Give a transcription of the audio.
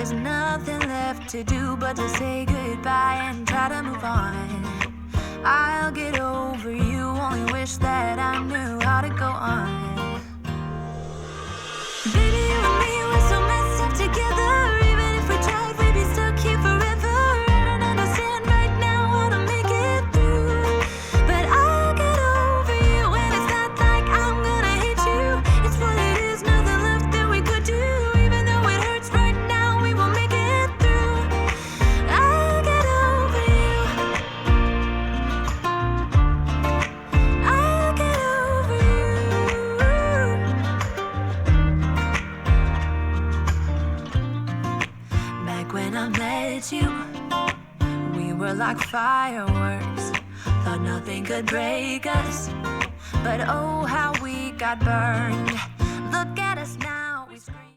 there's nothing left to do but to say goodbye and try to move on. I'll get over you, only wish that I knew how to go on. Baby, you and me, we're so messed up together. Even if we tried, we'd be stuck here forever. I don't understand right now how to make it through, but I'll get over you, and it's not like I'm gonna hate you. It's what it is, nothing left that we could do. Even though it hurts right now, we will make it through. I'll get over you. I'll get over you. Back when I met you, we were like fireworks. Thought nothing could break us, but oh how we got burned. Look at us now.